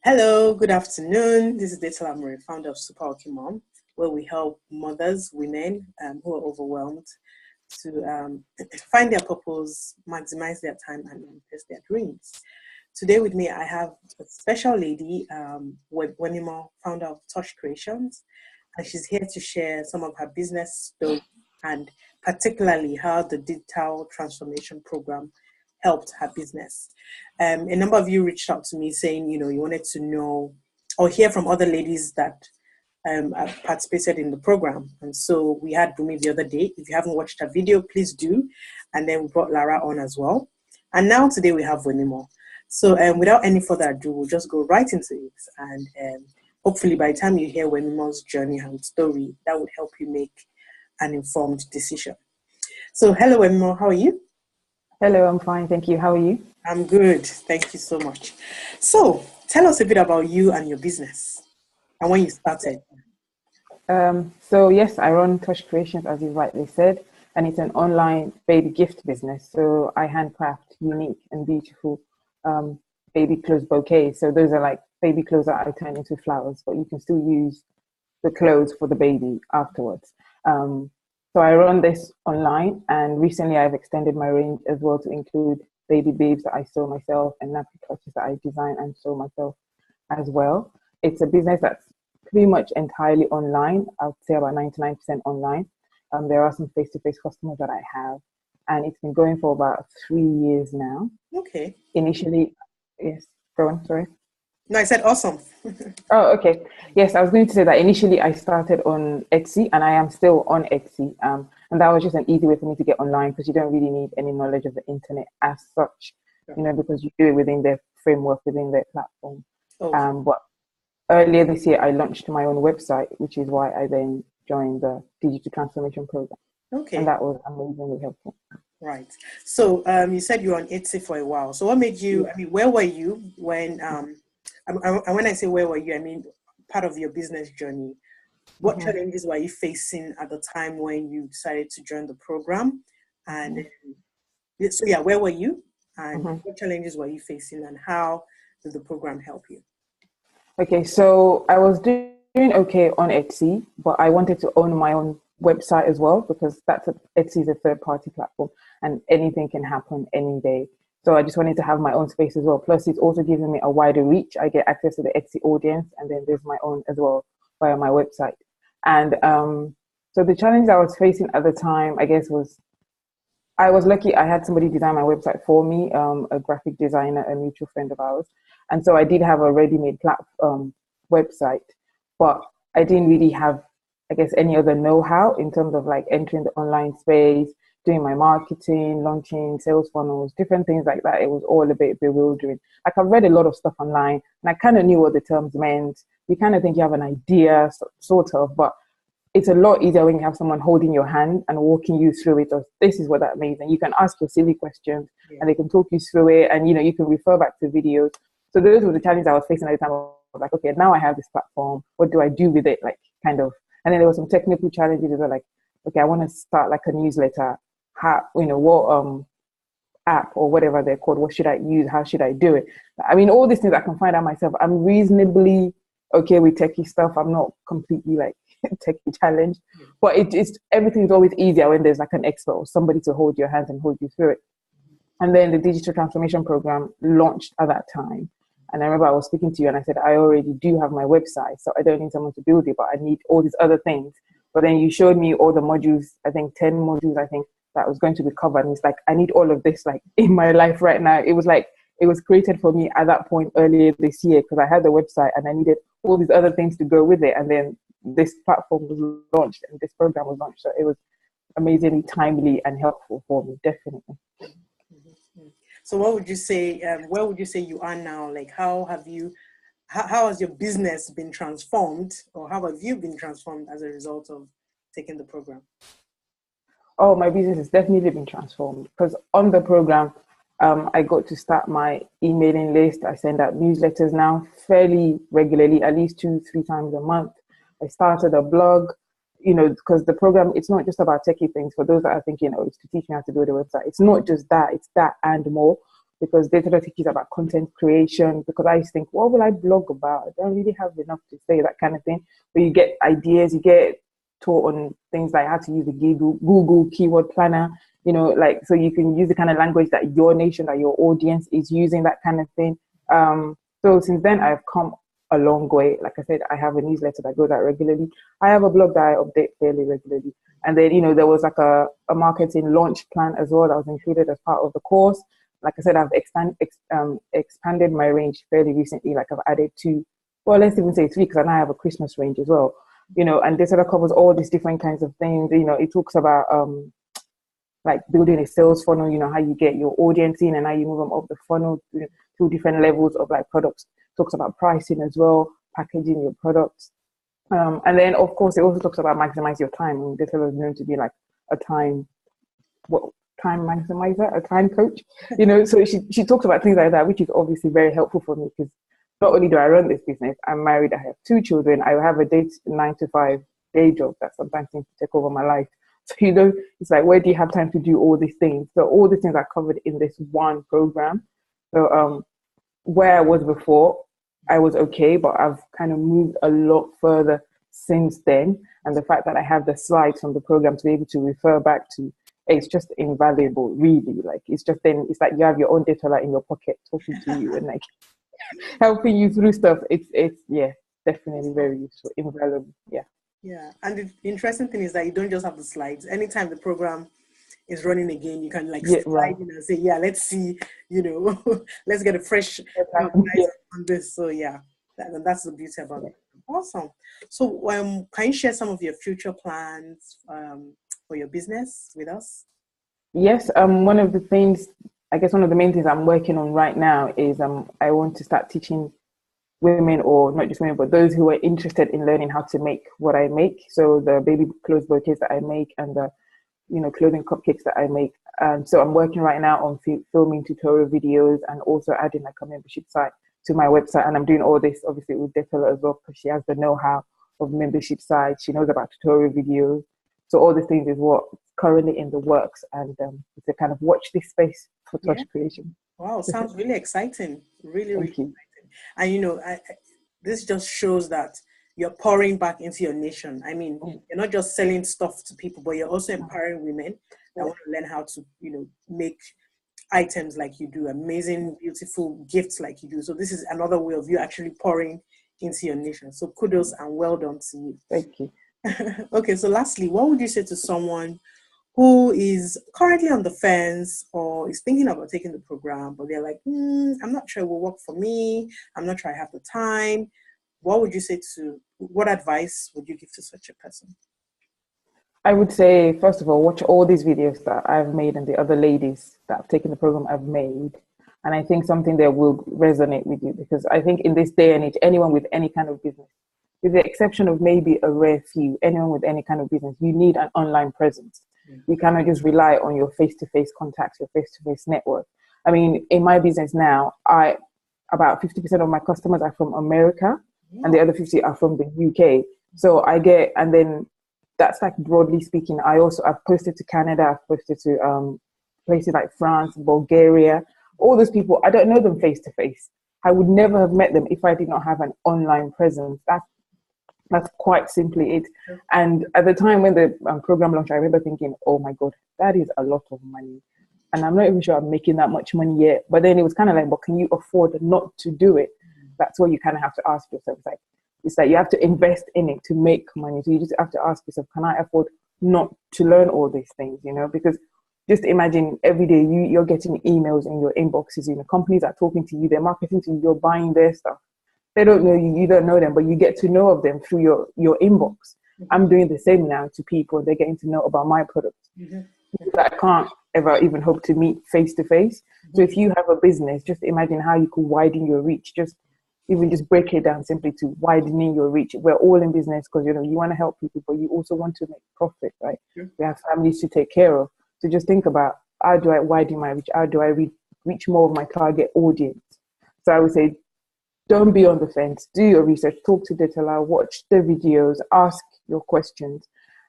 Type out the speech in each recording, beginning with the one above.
Hello, good afternoon. This is Data Lamore, founder of Super Okay Mom, where we help mothers, women who are overwhelmed to find their purpose, maximize their time, and manifest their dreams. Today with me, I have a special lady, Wemimo, founder of Touch Creations, and she's here to share some of her business story and particularly how the digital transformation program helped her business. A number of you reached out to me saying, you wanted to know or hear from other ladies that have participated in the program. And so we had Bumi the other day. If you haven't watched her video, please do. And then we brought Lara on as well. And now today we have Wemimo. So without any further ado, we'll just go right into it. And hopefully by the time you hear Wemimo's journey and story, that would help you make an informed decision. So hello, Wemimo, how are you? Hello, I'm fine, thank you. How are you? I'm good. Thank you so much. So tell us a bit about you and your business and when you started. So yes, I run Touch Creations, as you rightly said, and it's an online baby gift business. So I handcraft unique and beautiful baby clothes bouquets. So those are like baby clothes that I turn into flowers, but you can still use the clothes for the baby afterwards. So I run this online, and recently I've extended my range as well to include baby bibs that I sew myself and nappy clutches that I design and sew myself as well. It's a business that's pretty much entirely online. I would say about 99% online. There are some face-to-face customers that I have, and it's been going for about 3 years now. Okay. Initially, yes, go on, sorry. No, I said awesome. Oh, okay. Yes, I was going to say that initially I started on Etsy, and I am still on Etsy. And that was just an easy way for me to get online because you don't really need any knowledge of the internet as such, because you do it within their framework, within their platform. Okay. But earlier this year, I launched my own website, which is why I then joined the digital transformation program. Okay. And that was amazingly helpful. Right. So you said you were on Etsy for a while. So what made you, where were you when, and when I say where were you, I mean part of your business journey. What challenges were you facing at the time when you decided to join the program? And so where were you? And what challenges were you facing and how did the program help you? Okay, so I was doing okay on Etsy, but I wanted to own my own website as well because Etsy is a third-party platform and anything can happen any day. So I just wanted to have my own space as well. Plus, it's also giving me a wider reach. I get access to the Etsy audience, and then there's my own as well via my website. And so the challenge I was facing at the time, I guess, was I was lucky I had somebody design my website for me, a graphic designer, a mutual friend of ours. And so I did have a ready-made website, but I didn't really have, I guess, any other know-how in terms of like entering the online space, doing my marketing, launching sales funnels, different things like that. It was all a bit bewildering. Like I've read a lot of stuff online and I kind of knew what the terms meant. You kind of think you have an idea, sort of, but it's a lot easier when you have someone holding your hand and walking you through it. Of this is what that means. And you can ask your silly questions and they can talk you through it. And, you can refer back to videos. So those were the challenges I was facing at the time. I was like, okay, now I have this platform. What do I do with it? Like kind of, and then there were some technical challenges that were like, okay, I want to start like a newsletter. How, what app or whatever they're called, what should I use? How should I do it? I mean, all these things I can find out myself. I'm reasonably okay with techie stuff. I'm not completely like techie challenged, but it's everything is always easier when there's like an expert or somebody to hold your hands and hold you through it. And then the digital transformation program launched at that time. And I remember I was speaking to you and I said, I already do have my website, so I don't need someone to build it, but I need all these other things. But then you showed me all the modules, I think 10 modules, I think that was going to be covered. And it's like, I need all of this like in my life right now. It was like, it was created for me at that point earlier this year because I had the website and I needed all these other things to go with it. And then this platform was launched and this program was launched. So it was amazingly timely and helpful for me, definitely. So what would you say, where would you say you are now? Like how has your business been transformed or how have you been transformed as a result of taking the program? Oh, my business has definitely been transformed because on the program, I got to start my emailing list. I send out newsletters now fairly regularly, at least 2-3 times a month. I started a blog, because the program, it's not just about techie things. For those that are thinking, it's to teach me how to build a website. It's not just that, it's that and more. because data teaches about content creation. Because I used to think, what will I blog about? I don't really have enough to say, that kind of thing. But you get ideas, you get taught on things like how to use the Google keyword planner, you know, like, so you can use the kind of language that your nation, that your audience is using, that kind of thing. So since then, I've come a long way. Like I said, I have a newsletter that goes out regularly. I have a blog that I update fairly regularly. And then, you know, there was like a marketing launch plan as well that was included as part of the course. Like I said, I've expanded my range fairly recently. Like I've added let's even say 3, because I now have a Christmas range as well. You know, and this sort of covers all these different kinds of things. You know, it talks about like building a sales funnel, you know, how you get your audience in and how you move them up the funnel through different levels of like products. Talks about pricing as well, packaging your products. And then, of course, it also talks about maximize your time. I mean, this is known to be like a time maximizer, a time coach, you know. So she talks about things like that, which is obviously very helpful for me, because not only do I run this business, I'm married, I have 2 children, I have a 9-to-5 day job that sometimes seems to take over my life. So, you know, it's like, where do you have time to do all these things? So all these things are covered in this one program. So where I was before, I was okay, but I've kind of moved a lot further since then. And the fact that I have the slides from the program to be able to refer back to, it's just invaluable, really. Like, it's just then, it's like you have your own data in your pocket talking to you and like helping you through stuff. It's yeah, definitely very useful, invaluable. Yeah. Yeah. And the interesting thing is that you don't just have the slides. Anytime the program is running again, you can like slide in and say, yeah, let's see, you know, let's get a fresh on this. So yeah, that's the beauty about it. Awesome. So can you share some of your future plans for your business with us? Yes. One of the main things I'm working on right now is I want to start teaching women, or not just women, but those who are interested in learning how to make what I make. So the baby clothes bouquets that I make, and the, you know, clothing cupcakes that I make. So I'm working right now on filming tutorial videos, and also adding like a membership site to my website. And I'm doing all this obviously with Defola as well, because she has the know-how of membership sites. She knows about tutorial videos. So all these things is what's currently in the works, and it's a kind of watch this space for Touch Creation. Wow, sounds really exciting. Really exciting. And you know, this just shows that you're pouring back into your nation. I mean, you're not just selling stuff to people, but you're also empowering women that want to learn how to, you know, make items like you do, amazing, beautiful gifts like you do. So this is another way of you actually pouring into your nation. So kudos and well done to you. Thank you. Okay, so lastly, what would you say to someone who is currently on the fence or is thinking about taking the program, but they're like, I'm not sure it will work for me. I'm not sure I have the time. What advice would you give to such a person? I would say, first of all, watch all these videos that I've made and the other ladies that have taken the program I've made. And I think something there will resonate with you, because I think in this day and age, anyone with any kind of business, with the exception of maybe a rare few, anyone with any kind of business, you need an online presence. You cannot just rely on your face-to-face contacts, your face-to-face network. I mean, in my business now, about 50% of my customers are from America, and the other 50 are from the UK. So and then that's like broadly speaking. I've posted to Canada, I've posted to places like France, Bulgaria. All those people, I don't know them face-to-face. I would never have met them if I did not have an online presence. That's quite simply it. And at the time when the program launched, I remember thinking, oh my God, that is a lot of money. And I'm not even sure I'm making that much money yet. But then it was kind of like, but can you afford not to do it? That's what you kind of have to ask yourself. It's like you have to invest in it to make money. So you just have to ask yourself, can I afford not to learn all these things? You know, because just imagine every day you're getting emails in your inboxes, you know, companies are talking to you, they're marketing to you, you're buying their stuff. They don't know you, you don't know them, but you get to know of them through your inbox. I'm doing the same now to people. They're getting to know about my products. That I can't ever even hope to meet face to face. So if you have a business, just imagine how you could widen your reach. Just break it down simply to widening your reach. We're all in business because, you know, you want to help people, but you also want to make profit, right? We have families to take care of. So just think about, how do I widen my reach? How do I reach more of my target audience? So I would say, don't be on the fence. Do your research. Talk to Detala. Watch the videos. Ask your questions.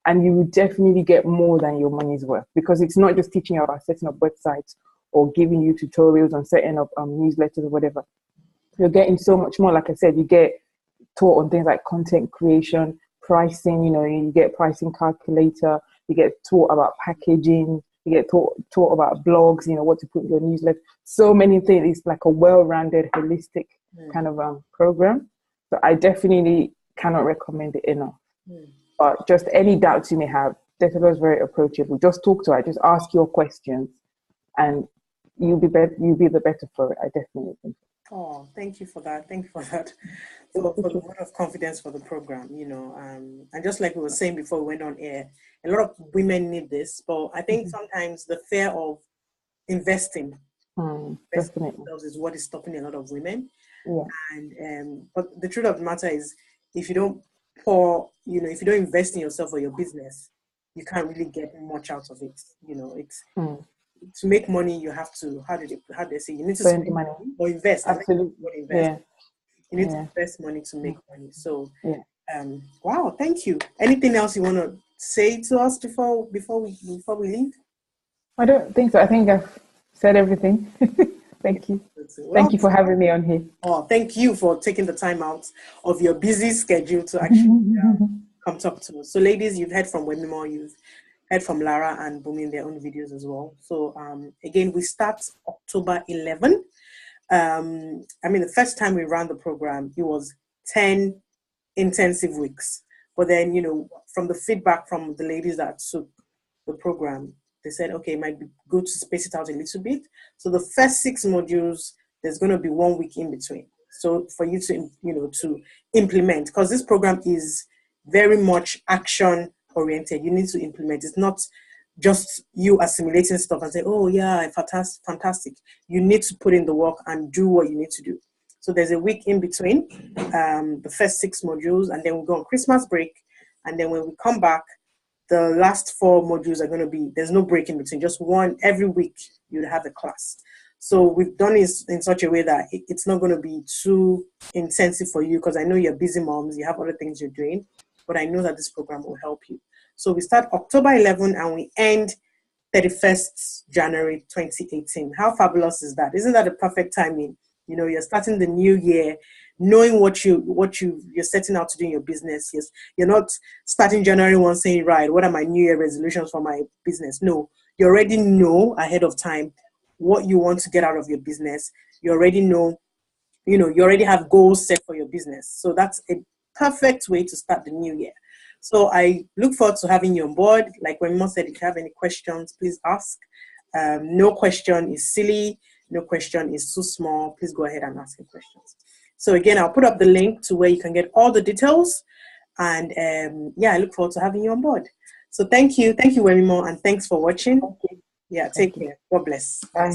And you will definitely get more than your money's worth, because it's not just teaching you about setting up websites or giving you tutorials on setting up newsletters or whatever. You're getting so much more. Like I said, you get taught on things like content creation, pricing, you get pricing calculator, you get taught about packaging, you get taught about blogs, what to put in your newsletter. So many things. It's like a well-rounded, holistic kind of program. So I definitely cannot recommend it enough. But just any doubts you may have, Desiree is very approachable. Just talk to her, just ask your questions, and you'll be the better for it. I definitely think. Oh, thank you for that. Thank you for that. For the word of confidence for the program, and just like we were saying before we went on air, a lot of women need this, but I think sometimes the fear of investing is what is stopping a lot of women. Yeah. And but the truth of the matter is, if you don't if you don't invest in yourself or your business, you can't really get much out of it. It's to make money, you have to, how do they say, you need to spend money or invest. Absolutely. Invest. You need to invest money to make money. So, wow, thank you. Anything else you want to say to us before we leave? I don't think so. I think I've said everything. Thank you. Thank you for having me on here. Oh, thank you for taking the time out of your busy schedule to actually come talk to us. So, ladies, you've heard from Wemimo, you've heard from Lara and Bumi in their own videos as well. So, again, we start October 11. The first time we ran the program, it was 10 intensive weeks. But then, from the feedback from the ladies that took the program, they said, okay, it might be good to space it out a little bit. So the first 6 modules, there's going to be 1 week in between. So for you to, to implement, because this program is very much action oriented. You need to implement. It's not just you assimilating stuff and say, oh yeah, fantastic. You need to put in the work and do what you need to do. So there's a week in between the first 6 modules, and then we go on Christmas break. And then when we come back, the last 4 modules are going to be, there's no break in between, just one every week you'll have a class. So we've done it in such a way that it's not going to be too intensive for you, because I know you're busy moms, you have other things you're doing, but I know that this program will help you. So we start October 11 and we end 31st January 2018. How fabulous is that? Isn't that a perfect timing? You're starting the new year, knowing what you're setting out to do in your business. Yes, you're not starting January 1 saying, right, what are my New Year resolutions for my business? No, you already know ahead of time what you want to get out of your business. You already know, you already have goals set for your business. So that's a perfect way to start the new year. So I look forward to having you on board. Like Wemimo said, if you have any questions, please ask. No question is silly. No question is too small. Please go ahead and ask your questions. So again, I'll put up the link to where you can get all the details. And I look forward to having you on board. So thank you, Wemimo, and thanks for watching. Yeah, take care. God bless. Bye.